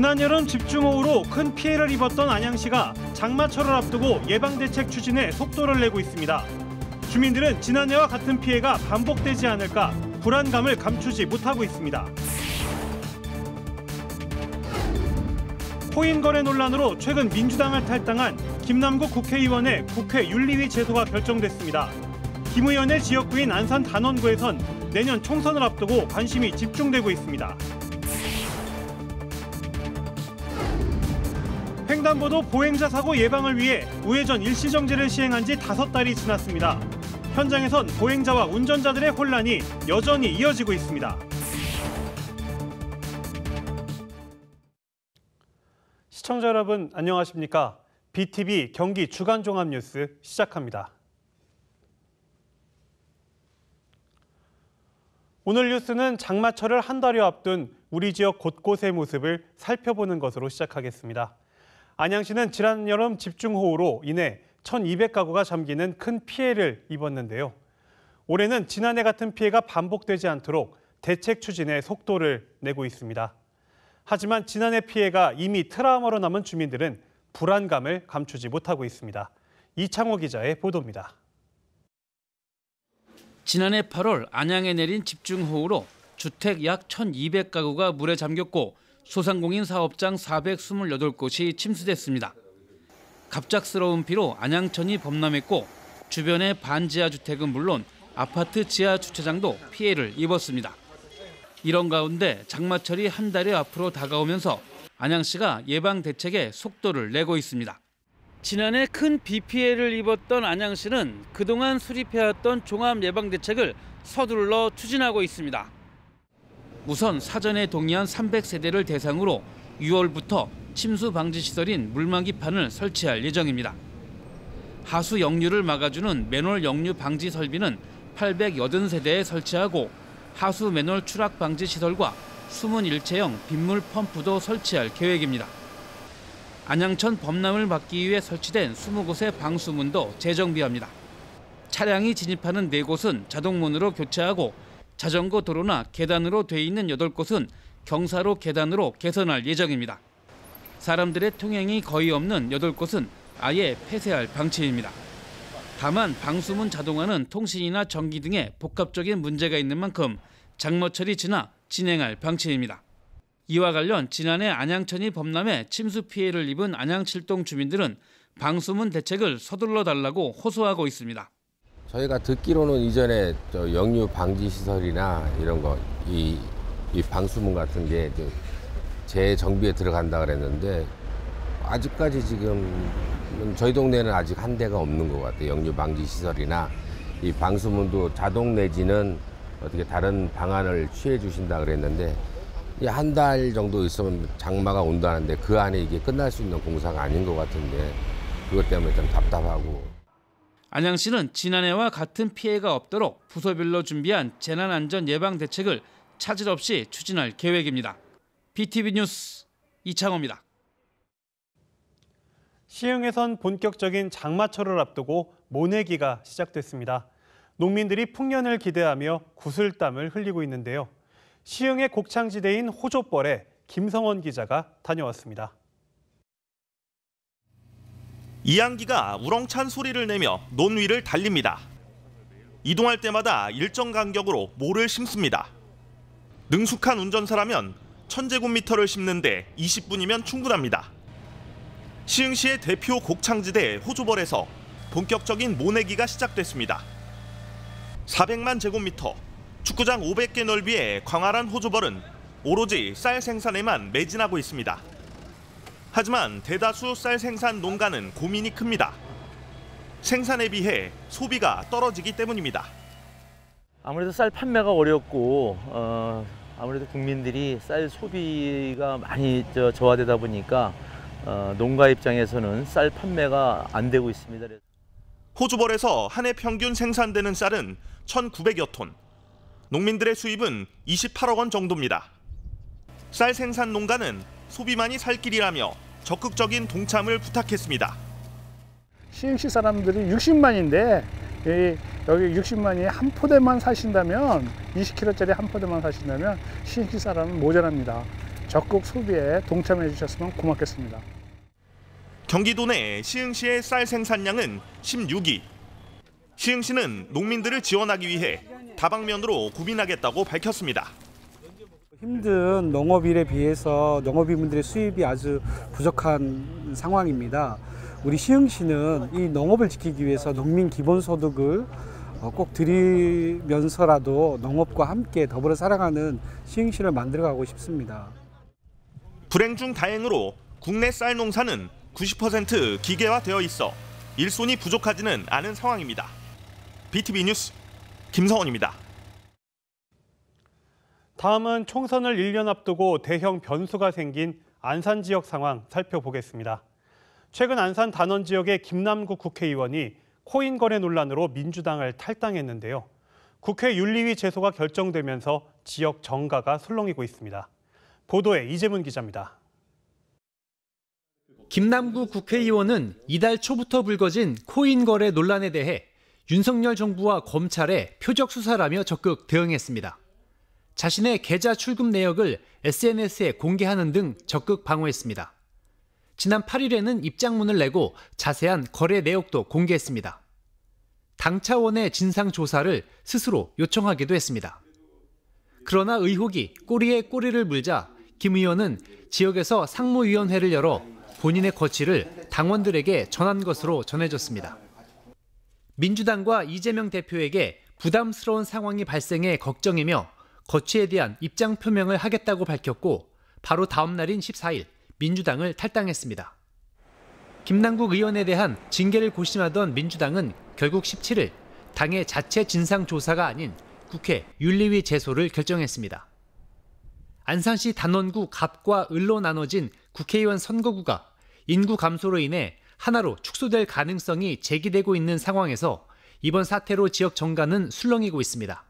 지난 여름 집중호우로 큰 피해를 입었던 안양시가 장마철을 앞두고 예방대책 추진에 속도를 내고 있습니다. 주민들은 지난해와 같은 피해가 반복되지 않을까 불안감을 감추지 못하고 있습니다. 코인 거래 논란으로 최근 민주당을 탈당한 김남국 국회의원의 국회 윤리위 제도가 결정됐습니다. 김 의원의 지역구인 안산 단원구에선 내년 총선을 앞두고 관심이 집중되고 있습니다. 횡단보도 보행자 사고 예방을 위해 우회전 일시정지를 시행한 지 5달이 지났습니다. 현장에선 보행자와 운전자들의 혼란이 여전히 이어지고 있습니다. 시청자 여러분 안녕하십니까? BTV 경기 주간 종합 뉴스 시작합니다. 오늘 뉴스는 장마철을 한 달여 앞둔 우리 지역 곳곳의 모습을 살펴보는 것으로 시작하겠습니다. 안양시는 지난 여름 집중호우로 인해 1,200가구가 잠기는 큰 피해를 입었는데요. 올해는 지난해 같은 피해가 반복되지 않도록 대책 추진에 속도를 내고 있습니다. 하지만 지난해 피해가 이미 트라우마로 남은 주민들은 불안감을 감추지 못하고 있습니다. 이창호 기자의 보도입니다. 지난해 8월 안양에 내린 집중호우로 주택 약 1,200가구가 물에 잠겼고 소상공인 사업장 428곳이 침수됐습니다. 갑작스러운 비로 안양천이 범람했고 주변의 반지하 주택은 물론 아파트 지하 주차장도 피해를 입었습니다. 이런 가운데 장마철이 한 달여 앞으로 다가오면서 안양시가 예방 대책에 속도를 내고 있습니다. 지난해 큰 비 피해를 입었던 안양시는 그동안 수립해왔던 종합 예방 대책을 서둘러 추진하고 있습니다. 우선 사전에 동의한 300세대를 대상으로 6월부터 침수 방지 시설인 물막이판을 설치할 예정입니다. 하수 역류를 막아주는 맨홀 역류 방지 설비는 880세대에 설치하고 하수 맨홀 추락 방지 시설과 숨은 일체형 빗물 펌프도 설치할 계획입니다. 안양천 범람을 막기 위해 설치된 20곳의 방수문도 재정비합니다. 차량이 진입하는 4곳은 자동문으로 교체하고 자전거 도로나 계단으로 돼 있는 8곳은 경사로 계단으로 개선할 예정입니다. 사람들의 통행이 거의 없는 8곳은 아예 폐쇄할 방침입니다. 다만 방수문 자동화는 통신이나 전기 등의 복합적인 문제가 있는 만큼 장마철이 지나 진행할 방침입니다. 이와 관련 지난해 안양천이 범람해 침수 피해를 입은 안양 7동 주민들은 방수문 대책을 서둘러 달라고 호소하고 있습니다. 저희가 듣기로는 이전에 역류 방지 시설이나 이런 거, 이 방수문 같은 게 재정비에 들어간다 그랬는데 아직까지 지금 저희 동네는 아직 한 대가 없는 것 같아요. 역류 방지 시설이나 이 방수문도 자동 내지는 어떻게 다른 방안을 취해 주신다 그랬는데 한 달 정도 있으면 장마가 온다는데 그 안에 이게 끝날 수 있는 공사가 아닌 것 같은데 그것 때문에 좀 답답하고. 안양시는 지난해와 같은 피해가 없도록 부서별로 준비한 재난안전 예방 대책을 차질 없이 추진할 계획입니다. BTV 뉴스 이창호입니다. 시흥에선 본격적인 장마철을 앞두고 모내기가 시작됐습니다. 농민들이 풍년을 기대하며 구슬땀을 흘리고 있는데요. 시흥의 곡창지대인 호조벌에 김성원 기자가 다녀왔습니다. 이양기가 우렁찬 소리를 내며 논 위를 달립니다. 이동할 때마다 일정 간격으로 모를 심습니다. 능숙한 운전사라면 1000제곱미터를 심는데 20분이면 충분합니다. 시흥시의 대표 곡창지대 호조벌에서 본격적인 모내기가 시작됐습니다. 400만 제곱미터, 축구장 500개 넓이의 광활한 호조벌은 오로지 쌀 생산에만 매진하고 있습니다. 하지만 대다수 쌀 생산 농가는 고민이 큽니다. 생산에 비해 소비가 떨어지기 때문입니다. 아무래도 쌀 판매가 어렵고 아무래도 국민들이 쌀 소비가 많이 저하되다 보니까 농가 입장에서는 쌀 판매가 안 되고 있습니다. 호조벌에서 한 해 평균 생산되는 쌀은 1,900여 톤. 농민들의 수입은 28억 원 정도입니다. 쌀 생산 농가는 소비만이 살 길이라며 적극적인 동참을 부탁했습니다. 시흥시 사람들이 60만인데 여기 60만이 한 포대만 사신다면 20kg짜리 한 포대만 사신다면 시흥시 사람은 모자랍니다. 적극 소비에 동참해 주셨으면 고맙겠습니다. 경기도 내 시흥시의 쌀 생산량은 16위. 시흥시는 농민들을 지원하기 위해 다방면으로 구빈하겠다고 밝혔습니다. 힘든 농업일에 비해서 농업인분들의 수입이 아주 부족한 상황입니다. 우리 시흥시는 이 농업을 지키기 위해서 농민 기본소득을 꼭 드리면서라도 농업과 함께 더불어 살아가는 시흥시를 만들어가고 싶습니다. 불행 중 다행으로 국내 쌀 농사는 90% 기계화되어 있어 일손이 부족하지는 않은 상황입니다. BTV 뉴스 김성원입니다. 다음은 총선을 1년 앞두고 대형 변수가 생긴 안산 지역 상황 살펴보겠습니다. 최근 안산 단원 지역의 김남국 국회의원이 코인 거래 논란으로 민주당을 탈당했는데요. 국회 윤리위 제소가 결정되면서 지역 정가가 술렁이고 있습니다. 보도에 이재문 기자입니다. 김남국 국회의원은 이달 초부터 불거진 코인 거래 논란에 대해 윤석열 정부와 검찰에 표적 수사라며 적극 대응했습니다. 자신의 계좌 출금 내역을 SNS에 공개하는 등 적극 방어했습니다. 지난 8일에는 입장문을 내고 자세한 거래 내역도 공개했습니다. 당 차원의 진상조사를 스스로 요청하기도 했습니다. 그러나 의혹이 꼬리에 꼬리를 물자 김 의원은 지역에서 상무위원회를 열어 본인의 거취를 당원들에게 전한 것으로 전해졌습니다. 민주당과 이재명 대표에게 부담스러운 상황이 발생해 걱정이며 거취에 대한 입장 표명을 하겠다고 밝혔고 바로 다음 날인 14일 민주당을 탈당했습니다. 김남국 의원에 대한 징계를 고심하던 민주당은 결국 17일 당의 자체 진상조사가 아닌 국회 윤리위 제소를 결정했습니다. 안산시 단원구 갑과 을로 나눠진 국회의원 선거구가 인구 감소로 인해 하나로 축소될 가능성이 제기되고 있는 상황에서 이번 사태로 지역 정가는 술렁이고 있습니다.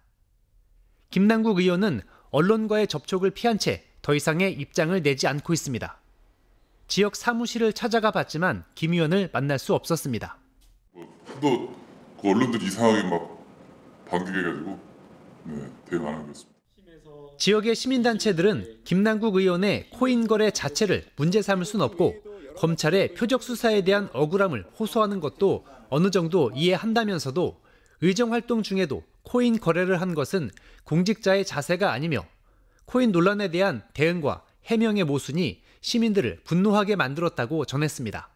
김남국 의원은 언론과의 접촉을 피한 채 더 이상의 입장을 내지 않고 있습니다. 지역 사무실을 찾아가 봤지만 김 의원을 만날 수 없었습니다. 또 그 언론들이 이상하게 막 반격해가지고 대응 안 하고 있습니다. 지역의 시민단체들은 김남국 의원의 코인 거래 자체를 문제 삼을 순 없고 검찰의 표적 수사에 대한 억울함을 호소하는 것도 어느 정도 이해한다면서도 의정활동 중에도 코인 거래를 한 것은 공직자의 자세가 아니며 코인 논란에 대한 대응과 해명의 모순이 시민들을 분노하게 만들었다고 전했습니다.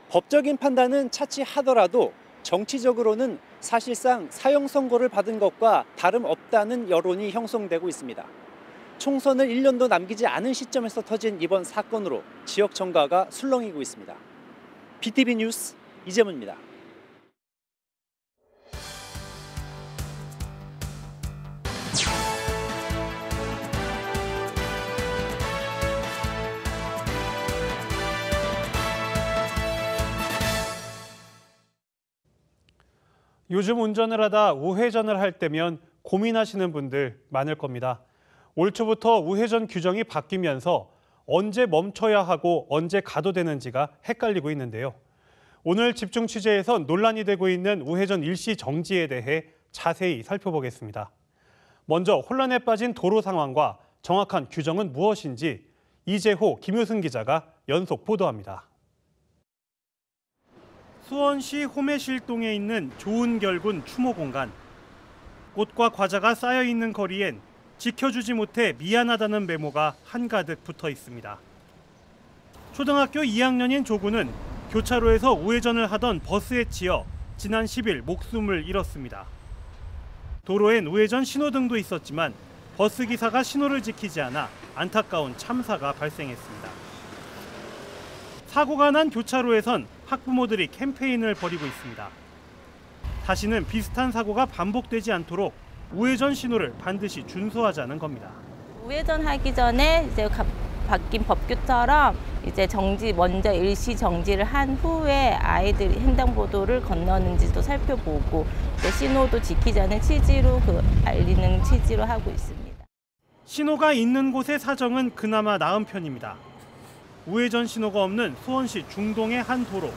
법적인 판단은 차치하더라도 정치적으로는 사실상 사형 선고를 받은 것과 다름없다는 여론이 형성되고 있습니다. 총선을 1년도 남기지 않은 시점에서 터진 이번 사건으로 지역 정가가 술렁이고 있습니다. BTV 뉴스 이재문입니다. 요즘 운전을 하다 우회전을 할 때면 고민하시는 분들 많을 겁니다. 올 초부터 우회전 규정이 바뀌면서 언제 멈춰야 하고 언제 가도 되는지가 헷갈리고 있는데요. 오늘 집중 취재에서 논란이 되고 있는 우회전 일시 정지에 대해 자세히 살펴보겠습니다. 먼저 혼란에 빠진 도로 상황과 정확한 규정은 무엇인지 이재호, 김효승 기자가 연속 보도합니다. 수원시 호매실동에 있는 좋은결군 추모공간. 꽃과 과자가 쌓여 있는 거리엔 지켜주지 못해 미안하다는 메모가 한가득 붙어 있습니다. 초등학교 2학년인 조군은 교차로에서 우회전을 하던 버스에 치여 지난 10일 목숨을 잃었습니다. 도로엔 우회전 신호등도 있었지만 버스 기사가 신호를 지키지 않아 안타까운 참사가 발생했습니다. 사고가 난 교차로에선 학부모들이 캠페인을 벌이고 있습니다. 다시는 비슷한 사고가 반복되지 않도록 우회전 신호를 반드시 준수하자는 겁니다. 우회전하기 전에 이제 바뀐 법규처럼 이제 먼저 일시 정지를 한 후에 아이들이 횡단보도를 건너는지도 살펴보고 신호도 지키자는 취지로 알리는 취지로 하고 있습니다. 신호가 있는 곳의 사정은 그나마 나은 편입니다. 우회전 신호가 없는 수원시 중동의 한 도로.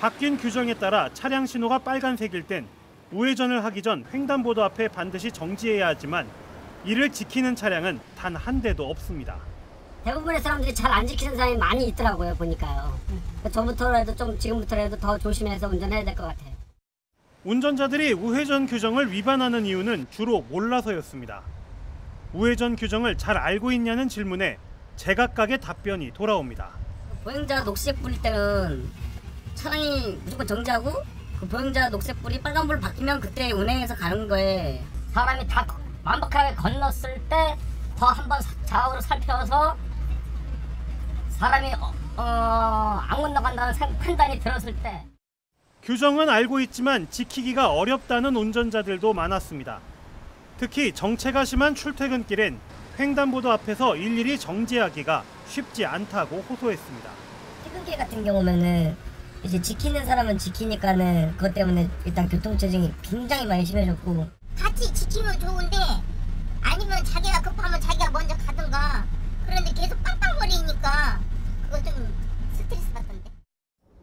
바뀐 규정에 따라 차량 신호가 빨간색일 땐 우회전을 하기 전 횡단보도 앞에 반드시 정지해야 하지만 이를 지키는 차량은 단 한 대도 없습니다. 대부분의 사람들이 잘 안 지키는 사람이 많이 있더라고요, 보니까요. 저부터라도 지금부터라도 더 조심해서 운전해야 될 것 같아요. 운전자들이 우회전 규정을 위반하는 이유는 주로 몰라서였습니다. 우회전 규정을 잘 알고 있냐는 질문에 제각각의 답변이 돌아옵니다. 보행자 녹색 불일 때는 차량이 무조건 정지하고 그 보행자 녹색 불이 빨간불 바뀌면 그때 운행해서 가는 거에 사람이 다 완벽하게 건넜을 때 더 한번 좌우로 살펴서 사람이 안 건너간다는 판단이 들었을 때 규정은 알고 있지만 지키기가 어렵다는 운전자들도 많았습니다. 특히 정체가 심한 출퇴근길엔 횡단보도 앞에서 일일이 정지하기가 쉽지 않다고 호소했습니다. 퇴근길 같은 경우면은 이제 지키는 사람은 지키니까는 그것 때문에 일단 교통체증이 굉장히 많이 심해졌고 같이 지키면 좋은데 아니면 자기가 급하면 자기가 먼저 가든가 그런데 계속 빵빵거리니까 그거 좀 스트레스 받던데.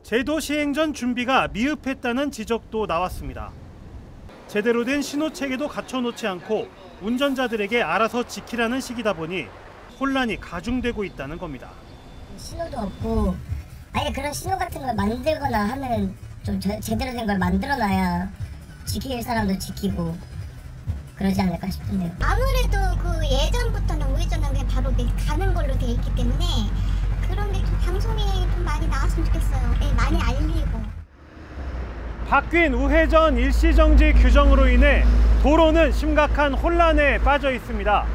제도 시행 전 준비가 미흡했다는 지적도 나왔습니다. 제대로 된 신호체계도 갖춰놓지 않고 운전자들에게 알아서 지키라는 식이다 보니 혼란이 가중되고 있다는 겁니다. 신호도 없고 아예 그런 신호 같은 걸 만들거나 하면 좀 제대로 된 걸 만들어놔야 지킬 사람도 지키고 그러지 않을까 싶은데요. 아무래도 그 예전부터는 우회전은 그냥 바로 가는 걸로 돼 있기 때문에 그런 게 좀 방송에 좀 많이 나왔으면 좋겠어요. 네, 많이 알리고. 바뀐 우회전 일시정지 규정으로 인해 도로는 심각한 혼란에 빠져 있습니다.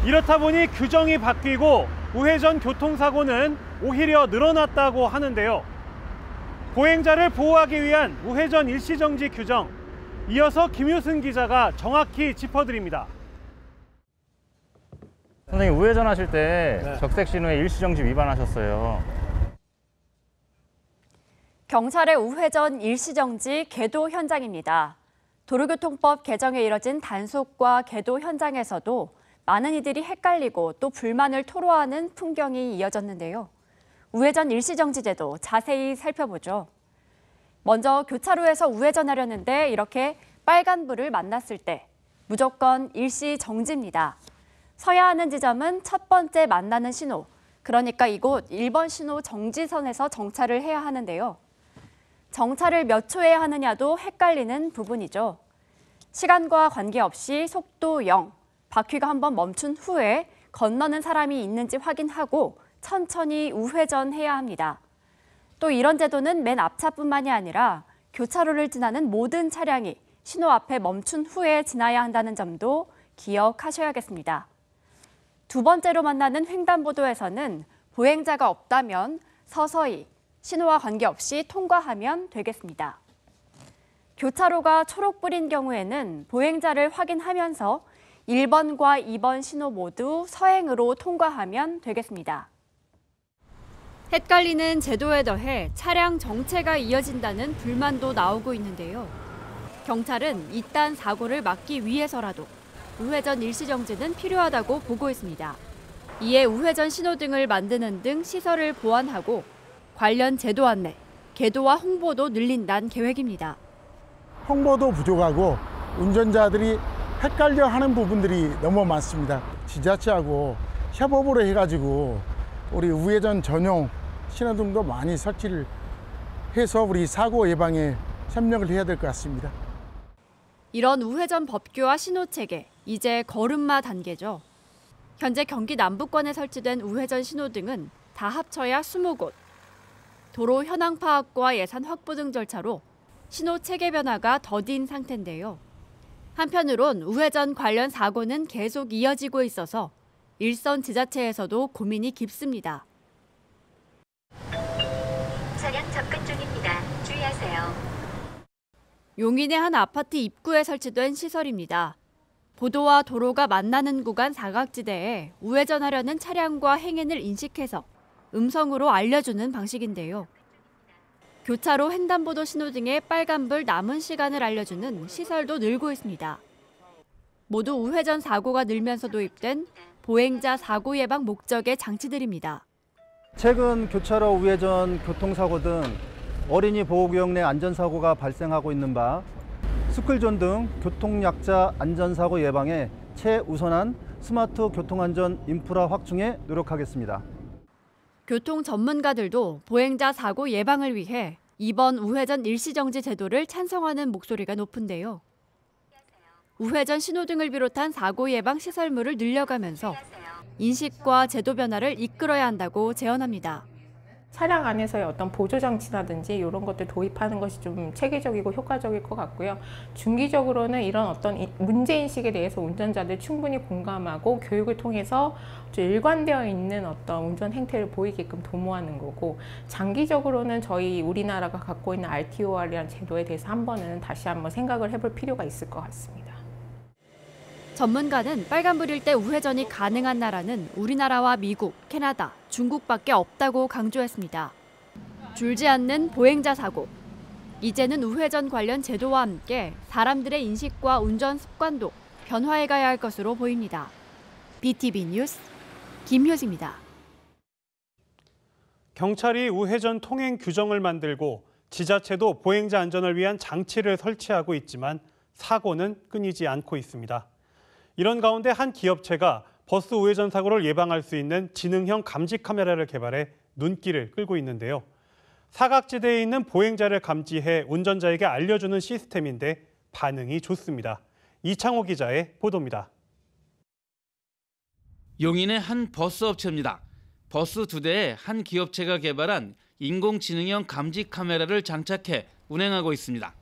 이렇다 보니 규정이 바뀌고 우회전 교통사고는 오히려 늘어났다고 하는데요. 보행자를 보호하기 위한 우회전 일시정지 규정, 이어서 김효승 기자가 정확히 짚어드립니다. 선생님 우회전 하실 때 적색 신호에 일시정지 위반하셨어요. 경찰의 우회전 일시정지 계도 현장입니다. 도로교통법 개정에 이뤄진 단속과 계도 현장에서도 많은 이들이 헷갈리고 또 불만을 토로하는 풍경이 이어졌는데요. 우회전 일시정지 제도 자세히 살펴보죠. 먼저 교차로에서 우회전하려는데 이렇게 빨간불을 만났을 때 무조건 일시정지입니다. 서야 하는 지점은 첫 번째 만나는 신호, 그러니까 이곳 1번 신호 정지선에서 정차를 해야 하는데요. 정차를 몇 초에 하느냐도 헷갈리는 부분이죠. 시간과 관계없이 속도 0, 바퀴가 한번 멈춘 후에 건너는 사람이 있는지 확인하고 천천히 우회전해야 합니다. 또 이런 제도는 맨 앞차뿐만이 아니라 교차로를 지나는 모든 차량이 신호 앞에 멈춘 후에 지나야 한다는 점도 기억하셔야겠습니다. 두 번째로 만나는 횡단보도에서는 보행자가 없다면 서서히 신호와 관계없이 통과하면 되겠습니다. 교차로가 초록불인 경우에는 보행자를 확인하면서 1번과 2번 신호 모두 서행으로 통과하면 되겠습니다. 헷갈리는 제도에 더해 차량 정체가 이어진다는 불만도 나오고 있는데요. 경찰은 이딴 사고를 막기 위해서라도 우회전 일시정지는 필요하다고 보고 있습니다. 이에 우회전 신호등을 만드는 등 시설을 보완하고 관련 제도 안내, 계도와 홍보도 늘린다는 계획입니다. 홍보도 부족하고 운전자들이 헷갈려하는 부분들이 너무 많습니다. 지자체하고 협업으로 해가지고 우리 우회전 전용 신호등도 많이 설치를 해서 우리 사고 예방에 협력을 해야 될 것 같습니다. 이런 우회전 법규와 신호체계, 이제 걸음마 단계죠. 현재 경기 남부권에 설치된 우회전 신호등은 다 합쳐야 20곳. 도로 현황 파악과 예산 확보 등 절차로 신호체계 변화가 더딘 상태인데요. 한편으론 우회전 관련 사고는 계속 이어지고 있어서 일선 지자체에서도 고민이 깊습니다. 차량 접근 중입니다. 주의하세요. 용인의 한 아파트 입구에 설치된 시설입니다. 보도와 도로가 만나는 구간 사각지대에 우회전하려는 차량과 행인을 인식해서 음성으로 알려주는 방식인데요. 교차로 횡단보도 신호등의 빨간불 남은 시간을 알려주는 시설도 늘고 있습니다. 모두 우회전 사고가 늘면서 도입된 보행자 사고 예방 목적의 장치들입니다. 최근 교차로 우회전 교통사고 등 어린이 보호구역 내 안전사고가 발생하고 있는 바 스쿨존 등 교통약자 안전사고 예방에 최우선한 스마트 교통안전 인프라 확충에 노력하겠습니다. 교통 전문가들도 보행자 사고 예방을 위해 이번 우회전 일시정지 제도를 찬성하는 목소리가 높은데요. 우회전 신호등을 비롯한 사고 예방 시설물을 늘려가면서 인식과 제도 변화를 이끌어야 한다고 제언합니다. 차량 안에서의 어떤 보조장치라든지 이런 것들 도입하는 것이 좀 체계적이고 효과적일 것 같고요. 중기적으로는 이런 어떤 문제인식에 대해서 운전자들 충분히 공감하고 교육을 통해서 일관되어 있는 어떤 운전 행태를 보이게끔 도모하는 거고, 장기적으로는 저희 우리나라가 갖고 있는 RTOR이라는 제도에 대해서 다시 한번 생각을 해볼 필요가 있을 것 같습니다. 전문가는 빨간불일 때 우회전이 가능한 나라는 우리나라와 미국, 캐나다, 중국밖에 없다고 강조했습니다. 줄지 않는 보행자 사고. 이제는 우회전 관련 제도와 함께 사람들의 인식과 운전 습관도 변화해가야 할 것으로 보입니다. BTV 뉴스 김효지입니다. 경찰이 우회전 통행 규정을 만들고 지자체도 보행자 안전을 위한 장치를 설치하고 있지만 사고는 끊이지 않고 있습니다. 이런 가운데 한 기업체가 버스 우회전 사고를 예방할 수 있는 지능형 감지 카메라를 개발해 눈길을 끌고 있는데요. 사각지대에 있는 보행자를 감지해 운전자에게 알려주는 시스템인데 반응이 좋습니다. 이창호 기자의 보도입니다. 용인의 한 버스 업체입니다. 버스 2대에 한 기업체가 개발한 인공지능형 감지 카메라를 장착해 운행하고 있습니다.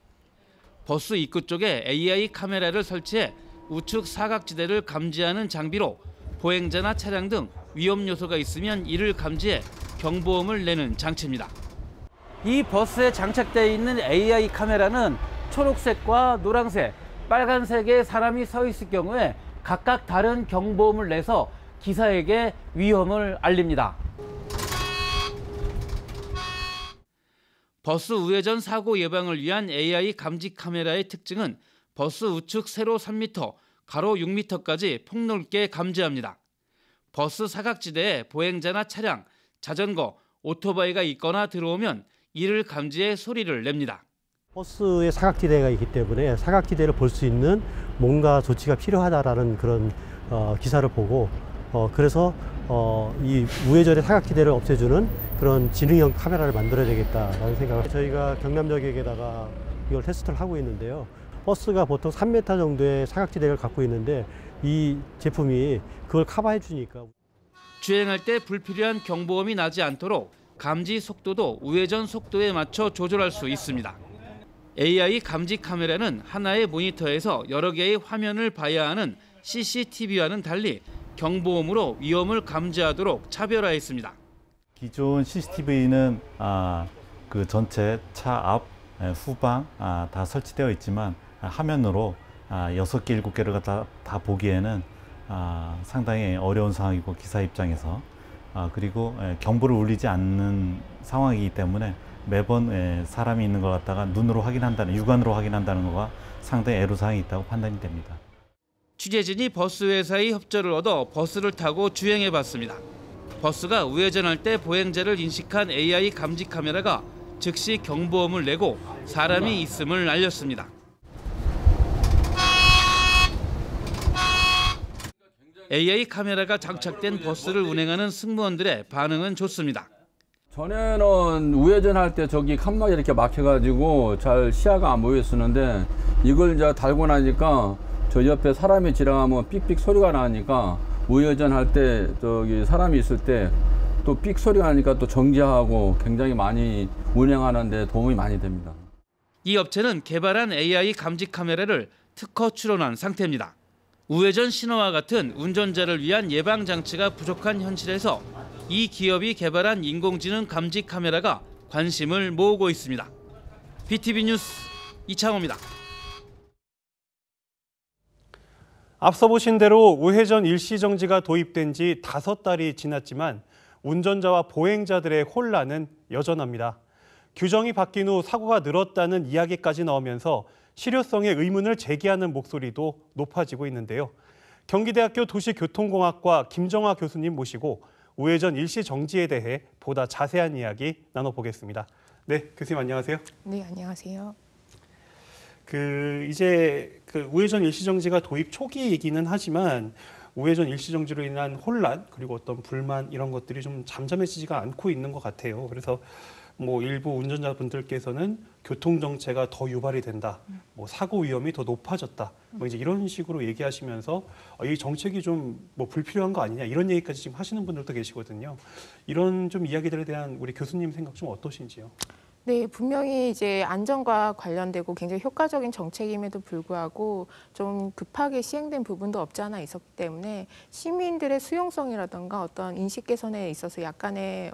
버스 입구 쪽에 AI 카메라를 설치해 우측 사각지대를 감지하는 장비로 보행자나 차량 등 위험 요소가 있으면 이를 감지해 경보음을 내는 장치입니다. 이 버스에 장착되어 있는 AI 카메라는 초록색과 노란색, 빨간색의 사람이 서 있을 경우에 각각 다른 경보음을 내서 기사에게 위험을 알립니다. 버스 우회전 사고 예방을 위한 AI 감지 카메라의 특징은 버스 우측 세로 3m, 가로 6m까지 폭넓게 감지합니다. 버스 사각지대에 보행자나 차량, 자전거, 오토바이가 있거나 들어오면 이를 감지해 소리를 냅니다. 버스에 사각지대가 있기 때문에 사각지대를 볼 수 있는 뭔가 조치가 필요하다라는 그런 기사를 보고 그래서 이 우회전의 사각지대를 없애주는 그런 지능형 카메라를 만들어야 되겠다라는 생각을 저희가 경남역에다가 이걸 테스트를 하고 있는데요. 버스가 보통 3m 정도의 사각지대를 갖고 있는데 이 제품이 그걸 커버해 주니까. 주행할 때 불필요한 경보음이 나지 않도록 감지 속도도 우회전 속도에 맞춰 조절할 수 있습니다. AI 감지 카메라는 하나의 모니터에서 여러 개의 화면을 봐야 하는 CCTV와는 달리 경보음으로 위험을 감지하도록 차별화했습니다. 기존 CCTV는 그 전체 차 앞, 후방 다 설치되어 있지만 화면으로 6개, 7개를 다 보기에는 상당히 어려운 상황이고 기사 입장에서 그리고 경보를 울리지 않는 상황이기 때문에 매번 사람이 있는 것 같다가 눈으로 확인한다는, 육안으로 확인한다는 것과 상당히 애로사항이 있다고 판단이 됩니다. 취재진이 버스 회사의 협조를 얻어 버스를 타고 주행해봤습니다. 버스가 우회전할 때 보행자를 인식한 AI 감지 카메라가 즉시 경보음을 내고 사람이 있음을 알렸습니다. AI 카메라가 장착된 버스를 운행하는 승무원들의 반응은 좋습니다. 전에는 우회전할 때 저기 칸막이 이렇게 막혀가지고 잘 시야가 안 보였었는데 이걸 이제 달고 나니까 저 옆에 사람이 지나가면 삑삑 소리가 나니까 우회전할 때 저기 사람이 있을 때 또 삑 소리가 나니까 또 정지하고 굉장히 많이 운행하는데 도움이 많이 됩니다. 이 업체는 개발한 AI 감지 카메라를 특허 출원한 상태입니다. 우회전 신호와 같은 운전자를 위한 예방 장치가 부족한 현실에서 이 기업이 개발한 인공지능 감지 카메라가 관심을 모으고 있습니다. BTV 뉴스 이창호입니다. 앞서 보신 대로 우회전 일시정지가 도입된 지 5달이 지났지만 운전자와 보행자들의 혼란은 여전합니다. 규정이 바뀐 후 사고가 늘었다는 이야기까지 나오면서 실효성에 의문을 제기하는 목소리도 높아지고 있는데요. 경기대학교 도시교통공학과 김정화 교수님 모시고 우회전 일시정지에 대해 보다 자세한 이야기 나눠보겠습니다. 네, 교수님 안녕하세요. 네, 안녕하세요. 이제 우회전 일시정지가 도입 초기이기는 하지만 우회전 일시정지로 인한 혼란 그리고 어떤 불만 이런 것들이 좀 잠잠해지지가 않고 있는 것 같아요. 그래서 뭐 일부 운전자분들께서는 교통 정체가 더 유발이 된다, 뭐 사고 위험이 더 높아졌다, 뭐 이제 이런 식으로 얘기하시면서 이 정책이 좀 뭐 불필요한 거 아니냐 이런 얘기까지 지금 하시는 분들도 계시거든요. 이런 좀 이야기들에 대한 우리 교수님 생각 좀 어떠신지요? 네, 분명히 이제 안전과 관련되고 굉장히 효과적인 정책임에도 불구하고 좀 급하게 시행된 부분도 없지 않아 있었기 때문에 시민들의 수용성이라든가 어떤 인식 개선에 있어서 약간의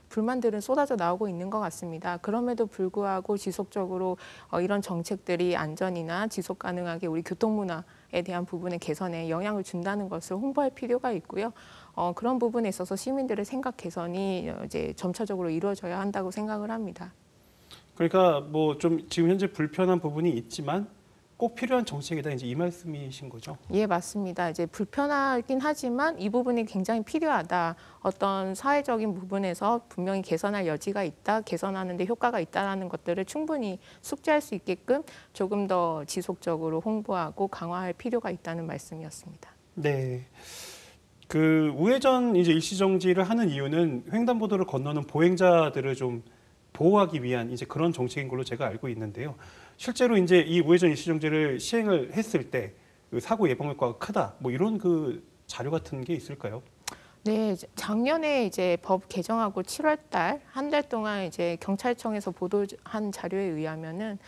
불만들은 쏟아져 나오고 있는 것 같습니다. 그럼에도 불구하고 지속적으로 이런 정책들이 안전이나 지속 가능하게 우리 교통문화에 대한 부분의 개선에 영향을 준다는 것을 홍보할 필요가 있고요. 그런 부분에 있어서 시민들의 생각 개선이 이제 점차적으로 이루어져야 한다고 생각을 합니다. 그러니까 뭐 좀 지금 현재 불편한 부분이 있지만 꼭 필요한 정책이다 이제 이 말씀이신 거죠? 예, 맞습니다. 이제 불편하긴 하지만 이 부분이 굉장히 필요하다. 어떤 사회적인 부분에서 분명히 개선할 여지가 있다, 개선하는 데 효과가 있다는 것들을 충분히 숙지할 수 있게끔 조금 더 지속적으로 홍보하고 강화할 필요가 있다는 말씀이었습니다. 네. 우회전 이제 일시정지를 하는 이유는 횡단보도를 건너는 보행자들을 좀 보호하기 위한 이제 그런 정책인 걸로 제가 알고 있는데요. 실제로 이제 이 우회전 일시정지를 시행을 했을 때 사고 예방 효과가 크다, 뭐 이런 자료 같은 게 있을까요? 네, 작년에 이제 법 개정하고 7월달 한 달 동안 이제 경찰청에서 보도한 자료에 의하면은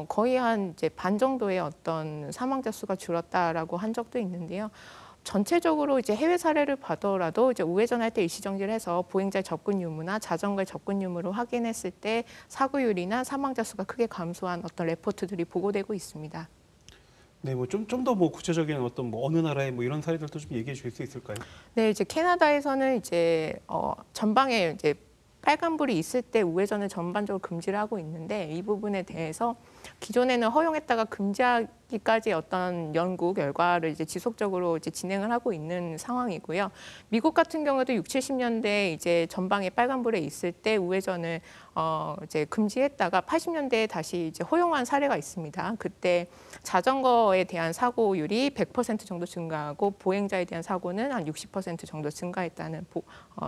거의 한 이제 반 정도의 어떤 사망자 수가 줄었다라고 한 적도 있는데요. 전체적으로 이제 해외 사례를 봐더라도 이제 우회전할 때 일시정지를 해서 보행자의 접근 유무나 자전거의 접근 유무를 확인했을 때 사고율이나 사망자 수가 크게 감소한 어떤 레포트들이 보고되고 있습니다. 네, 뭐 좀 더 뭐 구체적인 어떤 뭐 어느 나라의 뭐 이런 사례들도 좀 얘기해 줄 수 있을까요? 네, 이제 캐나다에서는 이제 전방에 이제 빨간불이 있을 때 우회전을 전반적으로 금지를 하고 있는데 이 부분에 대해서 기존에는 허용했다가 금지하기까지 어떤 연구 결과를 이제 지속적으로 이제 진행을 하고 있는 상황이고요. 미국 같은 경우도 60, 70년대 이제 전방에 빨간불에 있을 때 우회전을 이제 금지했다가 80년대에 다시 이제 허용한 사례가 있습니다. 그때 자전거에 대한 사고율이 100% 정도 증가하고 보행자에 대한 사고는 한 60% 정도 증가했다는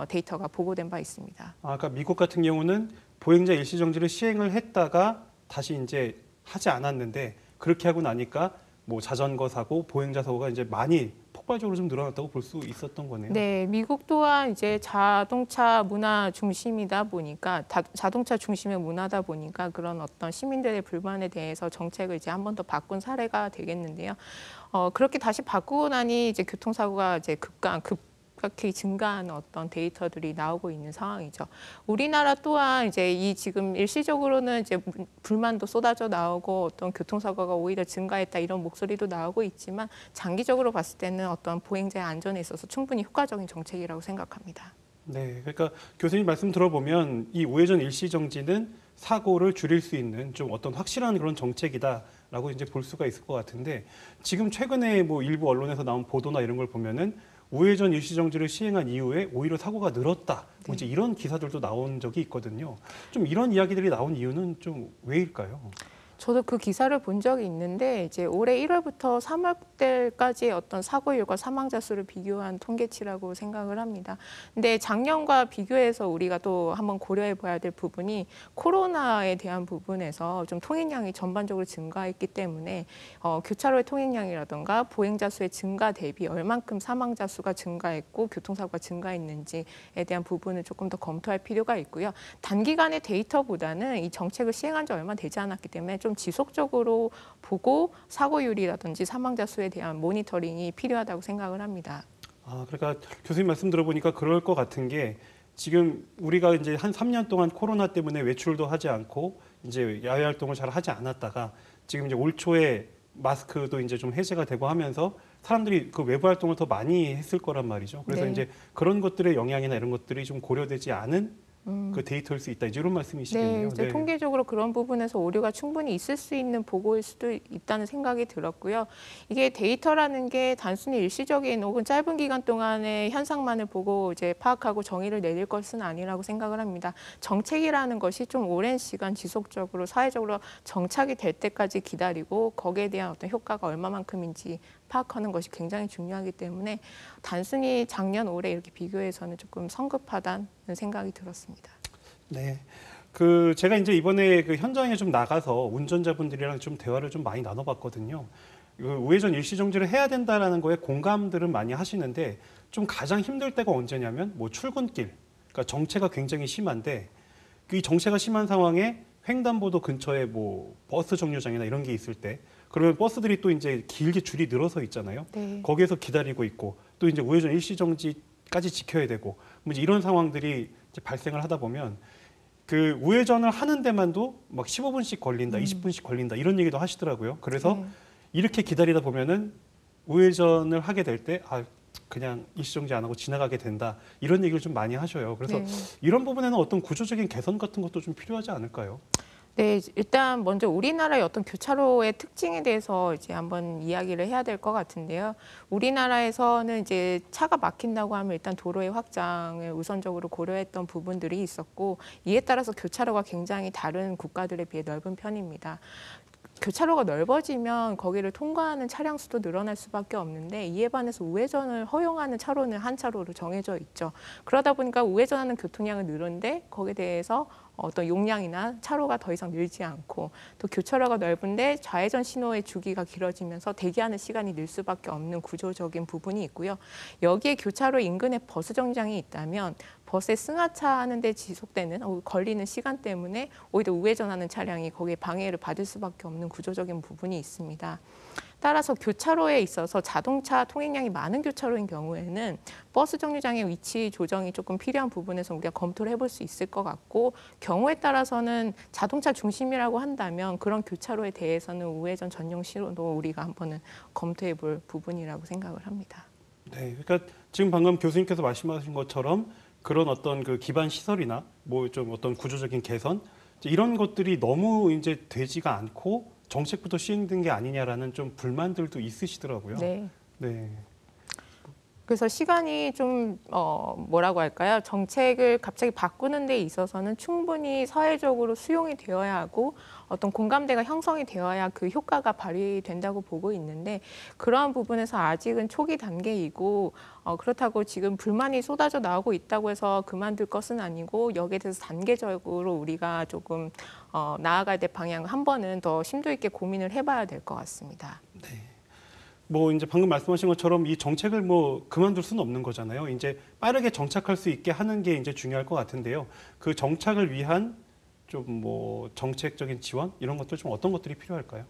데이터가 보고된 바 있습니다. 그러니까 미국 같은 경우는 보행자 일시정지를 시행을 했다가 다시 이제 하지 않았는데 그렇게 하고 나니까 뭐 자전거 사고, 보행자 사고가 이제 많이 폭발적으로 좀 늘어났다고 볼 수 있었던 거네요. 네, 미국 또한 이제 자동차 문화 중심이다 보니까 자동차 중심의 문화다 보니까 그런 어떤 시민들의 불만에 대해서 정책을 이제 한 번 더 바꾼 사례가 되겠는데요. 그렇게 다시 바꾸고 나니 이제 교통사고가 이제 급격히 증가하는 어떤 데이터들이 나오고 있는 상황이죠. 우리나라 또한 이제 이 지금 일시적으로는 이제 불만도 쏟아져 나오고 어떤 교통사고가 오히려 증가했다 이런 목소리도 나오고 있지만 장기적으로 봤을 때는 어떤 보행자의 안전에 있어서 충분히 효과적인 정책이라고 생각합니다. 네, 그러니까 교수님 말씀 들어보면 이 우회전 일시정지는 사고를 줄일 수 있는 좀 어떤 확실한 그런 정책이다라고 이제 볼 수가 있을 것 같은데 지금 최근에 뭐 일부 언론에서 나온 보도나 이런 걸 보면은 우회전 일시정지를 시행한 이후에 오히려 사고가 늘었다. 뭐 이제 이런 기사들도 나온 적이 있거든요. 좀 이런 이야기들이 나온 이유는 좀 왜일까요? 저도 그 기사를 본 적이 있는데 이제 올해 1월부터 3월달까지의 어떤 사고율과 사망자 수를 비교한 통계치라고 생각을 합니다. 근데 작년과 비교해서 우리가 또 한번 고려해 봐야 될 부분이 코로나에 대한 부분에서 좀 통행량이 전반적으로 증가했기 때문에 교차로의 통행량이라든가 보행자 수의 증가 대비 얼만큼 사망자 수가 증가했고 교통사고가 증가했는지에 대한 부분을 조금 더 검토할 필요가 있고요. 단기간의 데이터보다는 이 정책을 시행한 지 얼마 되지 않았기 때문에 좀 지속적으로 보고 사고율이라든지 사망자 수에 대한 모니터링이 필요하다고 생각을 합니다. 그러니까 교수님 말씀 들어보니까 그럴 것 같은 게 지금 우리가 이제 한 3년 동안 코로나 때문에 외출도 하지 않고 이제 야외 활동을 잘 하지 않았다가 지금 이제 올 초에 마스크도 이제 좀 해제가 되고 하면서 사람들이 그 외부 활동을 더 많이 했을 거란 말이죠. 그래서 네. 이제 그런 것들의 영향이나 이런 것들이 좀 고려되지 않은 그 데이터일 수 있다. 이제 이런 말씀이시겠네요. 네, 이제 통계적으로 그런 부분에서 오류가 충분히 있을 수 있는 보고일 수도 있다는 생각이 들었고요. 이게 데이터라는 게 단순히 일시적인 혹은 짧은 기간 동안의 현상만을 보고 이제 파악하고 정의를 내릴 것은 아니라고 생각을 합니다. 정책이라는 것이 좀 오랜 시간 지속적으로 사회적으로 정착이 될 때까지 기다리고 거기에 대한 어떤 효과가 얼마만큼인지 파악하는 것이 굉장히 중요하기 때문에 단순히 작년, 올해 이렇게 비교해서는 조금 성급하다는 생각이 들었습니다. 네. 제가 이제 이번에 그 현장에 좀 나가서 운전자분들이랑 좀 대화를 좀 많이 나눠봤거든요. 우회전 일시정지를 해야 된다라는 거에 공감들은 많이 하시는데 좀 가장 힘들 때가 언제냐면 뭐 출근길, 그러니까 정체가 굉장히 심한데 이 정체가 심한 상황에 횡단보도 근처에 뭐 버스 정류장이나 이런 게 있을 때 그러면 버스들이 또 이제 길게 줄이 늘어서 있잖아요. 네. 거기에서 기다리고 있고 또 이제 우회전 일시정지까지 지켜야 되고 뭐 이제 이런 상황들이 이제 발생을 하다 보면 그 우회전을 하는 데만도 막 15분씩 걸린다, 20분씩 걸린다 이런 얘기도 하시더라고요. 그래서 이렇게 기다리다 보면은 우회전을 하게 될 때 그냥 일시정지 안 하고 지나가게 된다 이런 얘기를 좀 많이 하셔요. 그래서 이런 부분에는 어떤 구조적인 개선 같은 것도 좀 필요하지 않을까요? 네, 일단 먼저 우리나라의 어떤 교차로의 특징에 대해서 이제 한번 이야기를 해야 될 것 같은데요. 우리나라에서는 이제 차가 막힌다고 하면 일단 도로의 확장을 우선적으로 고려했던 부분들이 있었고 이에 따라서 교차로가 굉장히 다른 국가들에 비해 넓은 편입니다. 교차로가 넓어지면 거기를 통과하는 차량 수도 늘어날 수밖에 없는데 이에 반해서 우회전을 허용하는 차로는 한 차로로 정해져 있죠. 그러다 보니까 우회전하는 교통량은 늘는데 거기에 대해서 어떤 용량이나 차로가 더 이상 늘지 않고 또 교차로가 넓은데 좌회전 신호의 주기가 길어지면서 대기하는 시간이 늘 수밖에 없는 구조적인 부분이 있고요. 여기에 교차로 인근에 버스 정류장이 있다면 버스에 승하차하는 데 지속되는 걸리는 시간 때문에 오히려 우회전하는 차량이 거기에 방해를 받을 수밖에 없는 구조적인 부분이 있습니다. 따라서 교차로에 있어서 자동차 통행량이 많은 교차로인 경우에는 버스 정류장의 위치 조정이 조금 필요한 부분에서 우리가 검토를 해볼 수 있을 것 같고 경우에 따라서는 자동차 중심이라고 한다면 그런 교차로에 대해서는 우회전 전용 신호도 우리가 한번은 검토해 볼 부분이라고 생각을 합니다. 네, 그러니까 지금 방금 교수님께서 말씀하신 것처럼 그런 어떤 그 기반 시설이나 뭐 좀 어떤 구조적인 개선 이런 것들이 너무 이제 되지가 않고 정책부터 시행된 게 아니냐라는 좀 불만들도 있으시더라고요. 네. 네. 그래서 시간이 좀 뭐라고 할까요? 정책을 갑자기 바꾸는 데 있어서는 충분히 사회적으로 수용이 되어야 하고 어떤 공감대가 형성이 되어야 그 효과가 발휘된다고 보고 있는데 그러한 부분에서 아직은 초기 단계이고 그렇다고 지금 불만이 쏟아져 나오고 있다고 해서 그만둘 것은 아니고 여기에 대해서 단계적으로 우리가 조금 나아가야 될 방향을 한 번은 더 심도 있게 고민을 해봐야 될 것 같습니다. 네. 뭐 이제 방금 말씀하신 것처럼 이 정책을 뭐 그만둘 수는 없는 거잖아요. 이제 빠르게 정착할 수 있게 하는 게 이제 중요할 것 같은데요. 그 정착을 위한 좀 뭐 정책적인 지원 이런 것들 좀 어떤 것들이 필요할까요?